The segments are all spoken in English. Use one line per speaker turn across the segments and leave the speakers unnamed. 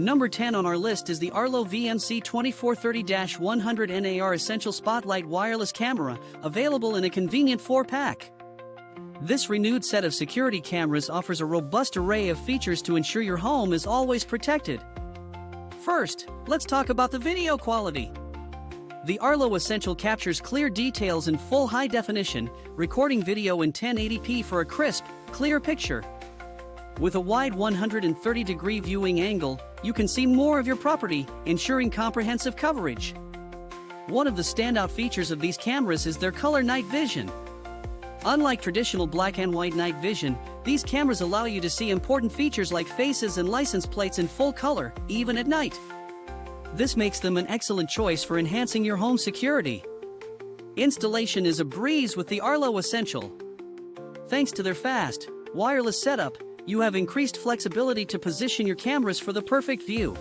Number 10 on our list is the Arlo VMC2430-100 NAR Essential Spotlight Wireless Camera, available in a convenient 4-pack. This renewed set of security cameras offers a robust array of features to ensure your home is always protected. First, let's talk about the video quality. The Arlo Essential captures clear details in full high definition, recording video in 1080p for a crisp, clear picture. With a wide 130-degree viewing angle, you can see more of your property, ensuring comprehensive coverage. One of the standout features of these cameras is their color night vision. Unlike traditional black and white night vision, these cameras allow you to see important features like faces and license plates in full color, even at night. This makes them an excellent choice for enhancing your home security. Installation is a breeze with the Arlo Essential. Thanks to their fast, wireless setup, you have increased flexibility to position your cameras for the perfect view.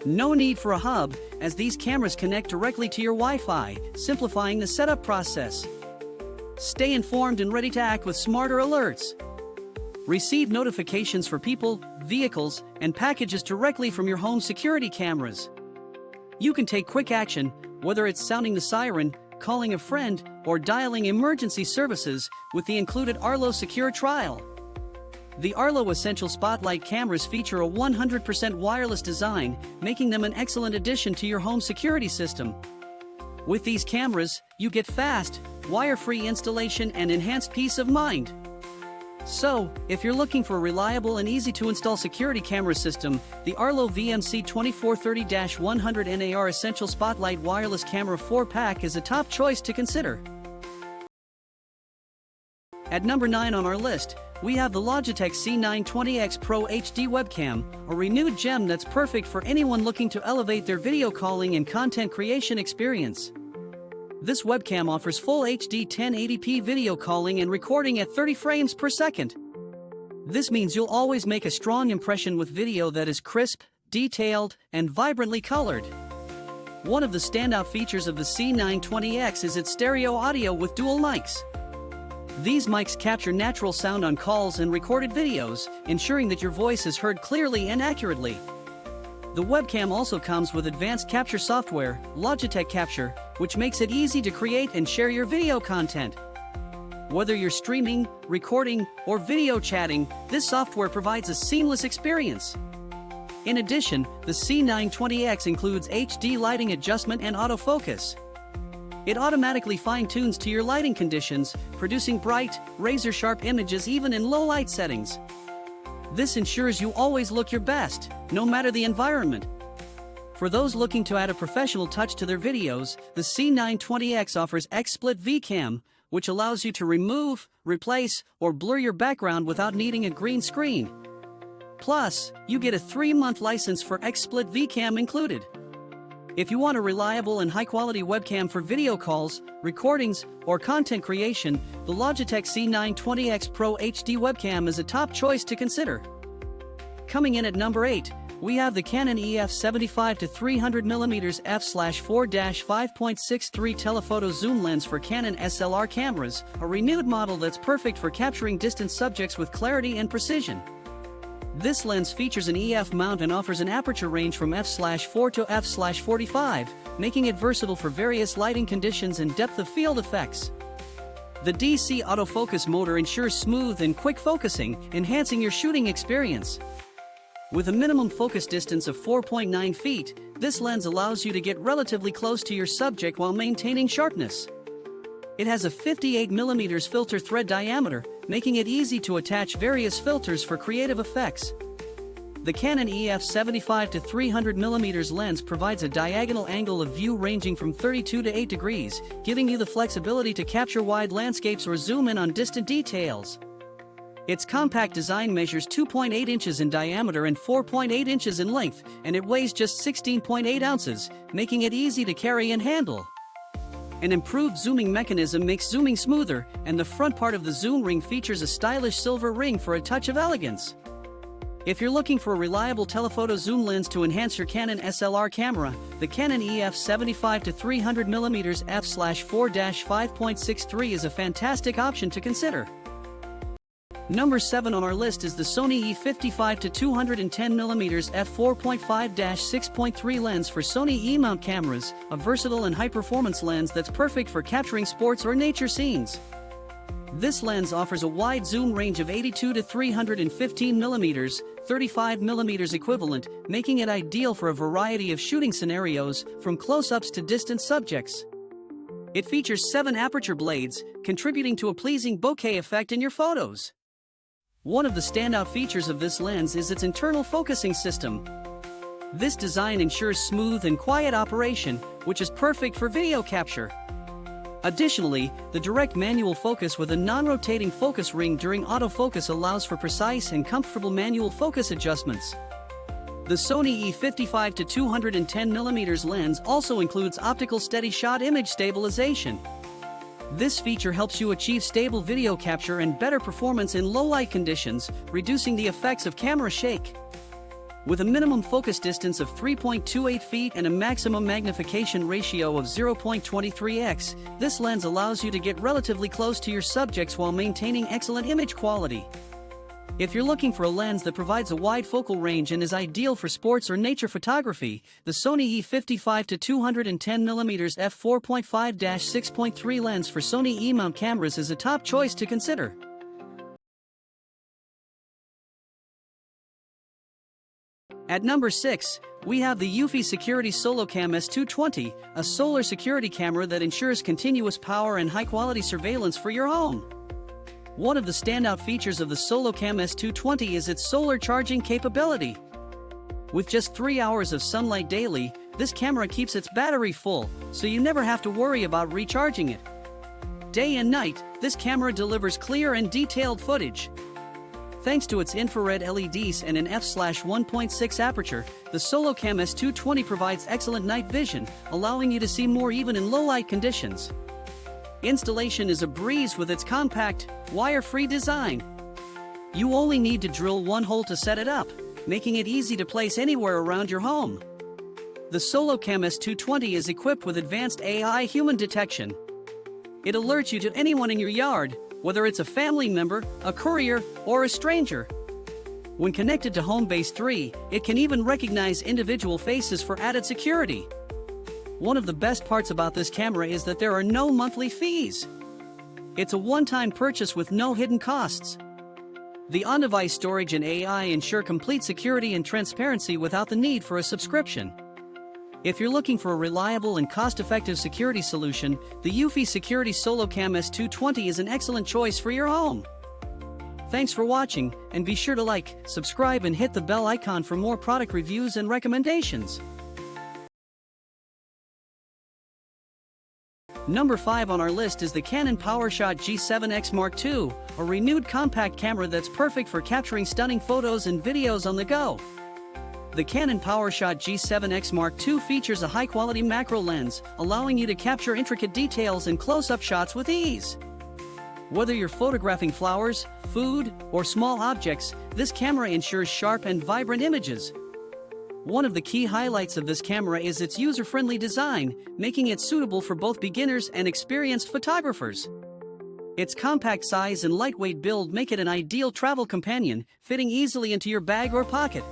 No need for a hub, as these cameras connect directly to your Wi-Fi, simplifying the setup process. Stay informed and ready to act with smarter alerts. Receive notifications for people, vehicles, and packages directly from your home security cameras. You can take quick action, whether it's sounding the siren, calling a friend, or dialing emergency services, with the included Arlo Secure Trial. The Arlo Essential Spotlight cameras feature a 100% wireless design, making them an excellent addition to your home security system. With these cameras, you get fast, wire-free installation and enhanced peace of mind. So, if you're looking for a reliable and easy-to-install security camera system, the Arlo VMC2430-100 NAR Essential Spotlight Wireless Camera 4-pack is a top choice to consider. At number 9 on our list, we have the Logitech C920X Pro HD Webcam, a renewed gem that's perfect for anyone looking to elevate their video calling and content creation experience. This webcam offers full HD 1080p video calling and recording at 30 frames per second. This means you'll always make a strong impression with video that is crisp, detailed, and vibrantly colored. One of the standout features of the C920X is its stereo audio with dual mics. These mics capture natural sound on calls and recorded videos, ensuring that your voice is heard clearly and accurately. The webcam also comes with advanced capture software, Logitech Capture, which makes it easy to create and share your video content. Whether you're streaming, recording, or video chatting, this software provides a seamless experience. In addition, the C920X includes HD lighting adjustment and autofocus. It automatically fine-tunes to your lighting conditions, producing bright, razor-sharp images even in low light settings. This ensures you always look your best, no matter the environment. For those looking to add a professional touch to their videos, the C920X offers XSplit VCam, which allows you to remove, replace, or blur your background without needing a green screen. Plus, you get a 3-month license for XSplit VCam included. If you want a reliable and high-quality webcam for video calls, recordings, or content creation, the Logitech C920X Pro HD webcam is a top choice to consider. Coming in at number 8, we have the Canon EF 75-300mm f/4-5.63 telephoto zoom lens for Canon SLR cameras, a renewed model that's perfect for capturing distant subjects with clarity and precision. This lens features an EF mount and offers an aperture range from f/4 to f/45, making it versatile for various lighting conditions and depth of field effects. The DC autofocus motor ensures smooth and quick focusing, enhancing your shooting experience. With a minimum focus distance of 4.9 feet, this lens allows you to get relatively close to your subject while maintaining sharpness. It has a 58mm filter thread diameter, making it easy to attach various filters for creative effects. The Canon EF 75-300mm lens provides a diagonal angle of view ranging from 32 to 8 degrees, giving you the flexibility to capture wide landscapes or zoom in on distant details. Its compact design measures 2.8 inches in diameter and 4.8 inches in length, and it weighs just 16.8 ounces, making it easy to carry and handle. An improved zooming mechanism makes zooming smoother, and the front part of the zoom ring features a stylish silver ring for a touch of elegance. If you're looking for a reliable telephoto zoom lens to enhance your Canon SLR camera, the Canon EF 75-300mm f/4-5.63 is a fantastic option to consider. Number 7 on our list is the Sony E55 to 210mm f4.5-6.3 lens for Sony E-mount cameras, a versatile and high-performance lens that's perfect for capturing sports or nature scenes. This lens offers a wide zoom range of 82 to 315mm, 35mm equivalent, making it ideal for a variety of shooting scenarios, from close-ups to distant subjects. It features 7 aperture blades, contributing to a pleasing bokeh effect in your photos. One of the standout features of this lens is its internal focusing system. This design ensures smooth and quiet operation, which is perfect for video capture. Additionally, the direct manual focus with a non-rotating focus ring during autofocus allows for precise and comfortable manual focus adjustments. The Sony E55 to 210mm lens also includes optical steady shot image stabilization. This feature helps you achieve stable video capture and better performance in low-light conditions, reducing the effects of camera shake. With a minimum focus distance of 3.28 feet and a maximum magnification ratio of 0.23x, this lens allows you to get relatively close to your subjects while maintaining excellent image quality. If you're looking for a lens that provides a wide focal range and is ideal for sports or nature photography, the Sony E55 to 210mm f4.5-6.3 lens for Sony E-mount cameras is a top choice to consider. At number 6, we have the Eufy Security SoloCam S220, a solar security camera that ensures continuous power and high-quality surveillance for your home. One of the standout features of the SoloCam S220 is its solar charging capability. With just 3 hours of sunlight daily, this camera keeps its battery full, so you never have to worry about recharging it. Day and night, this camera delivers clear and detailed footage. Thanks to its infrared LEDs and an f/1.6 aperture, the SoloCam S220 provides excellent night vision, allowing you to see more even in low-light conditions. Installation is a breeze with its compact, wire-free design. You only need to drill one hole to set it up, making it easy to place anywhere around your home. The SoloCam S220 is equipped with advanced AI human detection. It alerts you to anyone in your yard, whether it's a family member, a courier, or a stranger. When connected to HomeBase 3, it can even recognize individual faces for added security. One of the best parts about this camera is that there are no monthly fees. It's a one-time purchase with no hidden costs. The on-device storage and AI ensure complete security and transparency without the need for a subscription. If you're looking for a reliable and cost-effective security solution, the Eufy Security SoloCam S220 is an excellent choice for your home. Thanks for watching, and be sure to like, subscribe, and hit the bell icon for more product reviews and recommendations. Number 5 on our list is the Canon PowerShot G7X Mark II, a renewed compact camera that's perfect for capturing stunning photos and videos on the go. The Canon PowerShot G7X Mark II features a high-quality macro lens, allowing you to capture intricate details and close-up shots with ease. Whether you're photographing flowers, food, or small objects, this camera ensures sharp and vibrant images. One of the key highlights of this camera is its user-friendly design, making it suitable for both beginners and experienced photographers. Its compact size and lightweight build make it an ideal travel companion, fitting easily into your bag or pocket.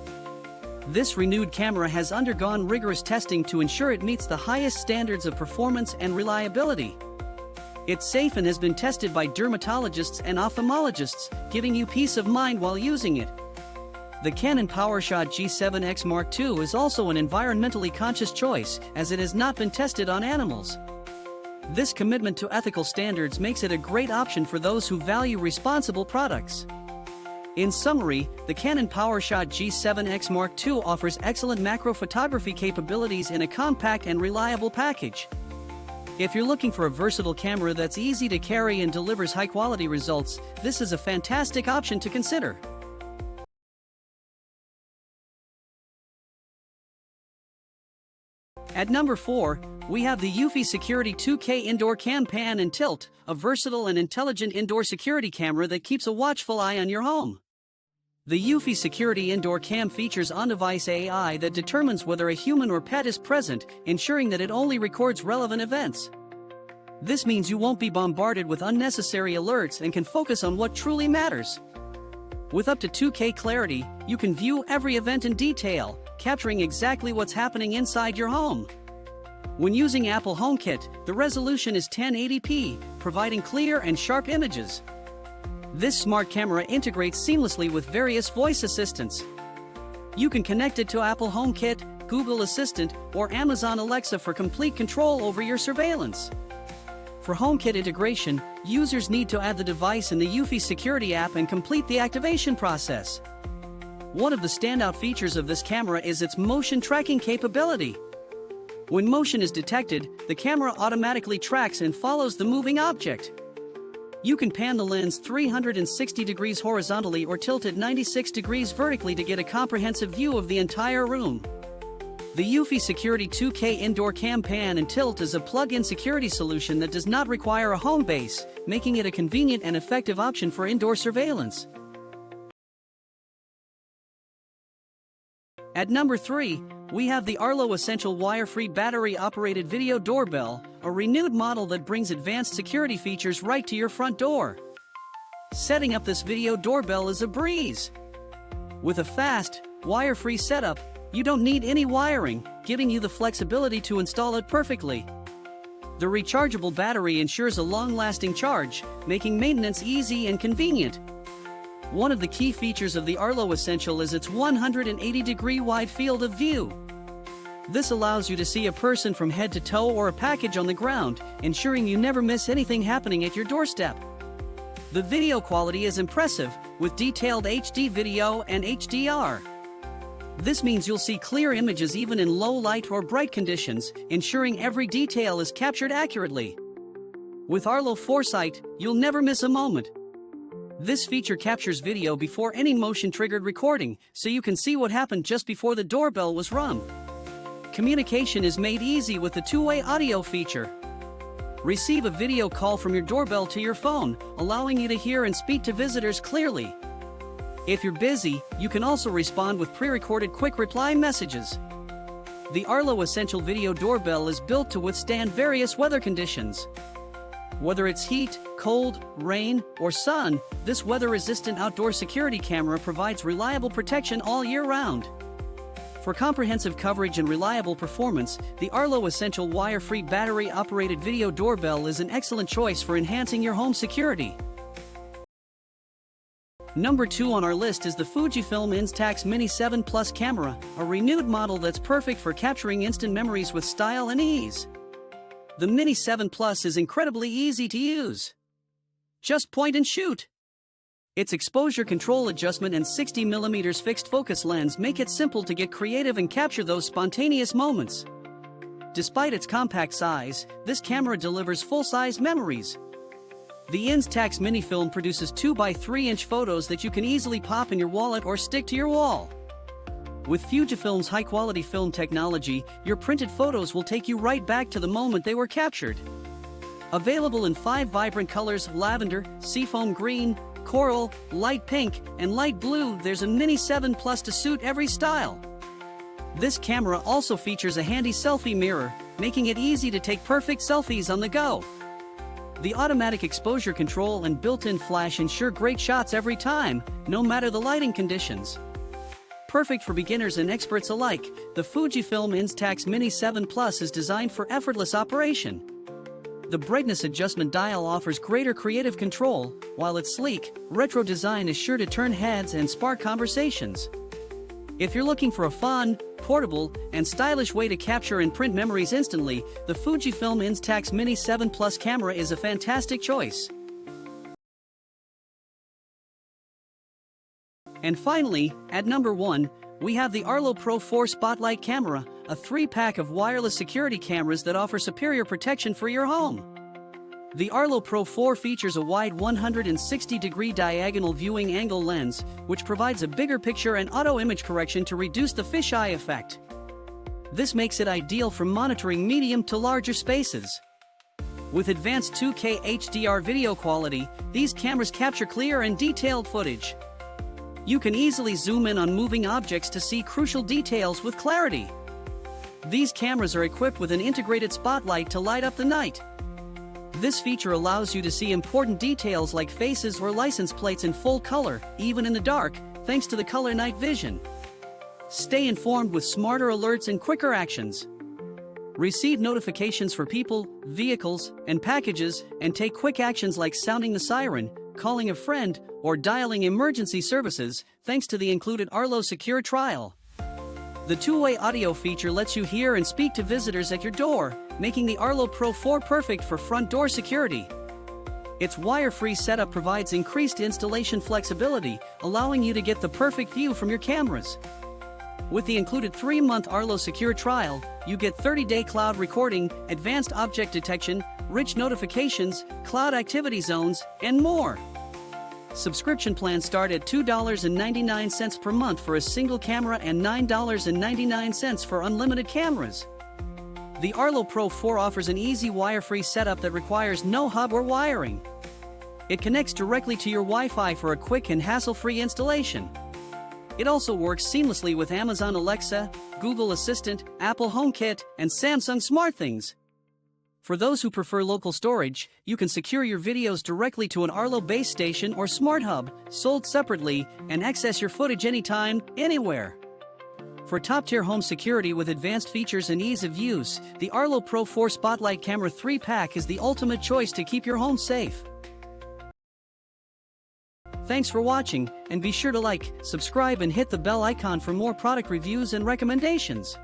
This renewed camera has undergone rigorous testing to ensure it meets the highest standards of performance and reliability. It's safe and has been tested by dermatologists and ophthalmologists, giving you peace of mind while using it. The Canon PowerShot G7X Mark II is also an environmentally conscious choice, as it has not been tested on animals. This commitment to ethical standards makes it a great option for those who value responsible products. In summary, the Canon PowerShot G7X Mark II offers excellent macro photography capabilities in a compact and reliable package. If you're looking for a versatile camera that's easy to carry and delivers high-quality results, this is a fantastic option to consider. At number 4, we have the Eufy Security 2K Indoor Cam Pan and Tilt, a versatile and intelligent indoor security camera that keeps a watchful eye on your home. The Eufy Security Indoor Cam features on-device AI that determines whether a human or pet is present, ensuring that it only records relevant events. This means you won't be bombarded with unnecessary alerts and can focus on what truly matters. With up to 2K clarity, you can view every event in detail, capturing exactly what's happening inside your home. When using Apple HomeKit, the resolution is 1080p, providing clear and sharp images. This smart camera integrates seamlessly with various voice assistants. You can connect it to Apple HomeKit, Google Assistant, or Amazon Alexa for complete control over your surveillance. For HomeKit integration, users need to add the device in the Eufy security app and complete the activation process. One of the standout features of this camera is its motion tracking capability. When motion is detected, the camera automatically tracks and follows the moving object. You can pan the lens 360 degrees horizontally or tilt it 96 degrees vertically to get a comprehensive view of the entire room. The Eufy Security 2K Indoor Cam Pan and Tilt is a plug-in security solution that does not require a home base, making it a convenient and effective option for indoor surveillance. At number 3, we have the Arlo Essential Wire-Free Battery-Operated Video Doorbell, a renewed model that brings advanced security features right to your front door. Setting up this video doorbell is a breeze. With a fast, wire-free setup, you don't need any wiring, giving you the flexibility to install it perfectly. The rechargeable battery ensures a long-lasting charge, making maintenance easy and convenient. One of the key features of the Arlo Essential is its 180-degree wide field of view. This allows you to see a person from head to toe or a package on the ground, ensuring you never miss anything happening at your doorstep. The video quality is impressive, with detailed HD video and HDR. This means you'll see clear images even in low light or bright conditions, ensuring every detail is captured accurately. With Arlo Foresight, you'll never miss a moment. This feature captures video before any motion-triggered recording, so you can see what happened just before the doorbell was rung. Communication is made easy with the two-way audio feature. Receive a video call from your doorbell to your phone, allowing you to hear and speak to visitors clearly. If you're busy, you can also respond with pre-recorded quick reply messages. The Arlo Essential Video Doorbell is built to withstand various weather conditions. Whether it's heat, cold, rain, or sun, this weather-resistant outdoor security camera provides reliable protection all year round. For comprehensive coverage and reliable performance, the Arlo Essential Wire-Free Battery-Operated Video Doorbell is an excellent choice for enhancing your home security. Number 2 on our list is the Fujifilm Instax Mini 7 Plus camera, a renewed model that's perfect for capturing instant memories with style and ease. The Mini 7 Plus is incredibly easy to use. Just point and shoot. Its exposure control adjustment and 60mm fixed focus lens make it simple to get creative and capture those spontaneous moments. Despite its compact size, this camera delivers full-size memories. The Instax Mini Film produces 2x3-inch photos that you can easily pop in your wallet or stick to your wall. With Fujifilm's high-quality film technology, your printed photos will take you right back to the moment they were captured. Available in 5 vibrant colors: lavender, seafoam green, coral, light pink, and light blue, there's a Mini 7 Plus to suit every style. This camera also features a handy selfie mirror, making it easy to take perfect selfies on the go. The automatic exposure control and built-in flash ensure great shots every time, no matter the lighting conditions. Perfect for beginners and experts alike, the Fujifilm Instax Mini 7 Plus is designed for effortless operation. The brightness adjustment dial offers greater creative control, while its sleek, retro design is sure to turn heads and spark conversations. If you're looking for a fun, portable, and stylish way to capture and print memories instantly, the Fujifilm Instax Mini 7 Plus camera is a fantastic choice. And finally, at number 1, we have the Arlo Pro 4 Spotlight camera, a 3-pack of wireless security cameras that offer superior protection for your home. The Arlo Pro 4 features a wide 160-degree diagonal viewing angle lens, which provides a bigger picture and auto image correction to reduce the fisheye effect. This makes it ideal for monitoring medium to larger spaces. With advanced 2K HDR video quality, these cameras capture clear and detailed footage. You can easily zoom in on moving objects to see crucial details with clarity. These cameras are equipped with an integrated spotlight to light up the night. This feature allows you to see important details like faces or license plates in full color, even in the dark, thanks to the color night vision. Stay informed with smarter alerts and quicker actions. Receive notifications for people, vehicles, and packages, and take quick actions like sounding the siren, calling a friend, or dialing emergency services, thanks to the included Arlo Secure Trial. The two-way audio feature lets you hear and speak to visitors at your door, making the Arlo Pro 4 perfect for front door security. Its wire-free setup provides increased installation flexibility, allowing you to get the perfect view from your cameras. With the included 3-month Arlo Secure Trial, you get 30-day cloud recording, advanced object detection, rich notifications, cloud activity zones, and more. Subscription plans start at $2.99 per month for a single camera and $9.99 for unlimited cameras. The Arlo Pro 4 offers an easy wire-free setup that requires no hub or wiring. It connects directly to your Wi-Fi for a quick and hassle-free installation. It also works seamlessly with Amazon Alexa, Google Assistant, Apple HomeKit, and Samsung SmartThings. For those who prefer local storage, you can secure your videos directly to an Arlo base station or smart hub, sold separately, and access your footage anytime, anywhere. For top-tier home security with advanced features and ease of use, the Arlo Pro 4 Spotlight Camera 3-pack is the ultimate choice to keep your home safe. Thanks for watching, and be sure to like, subscribe, and hit the bell icon for more product reviews and recommendations.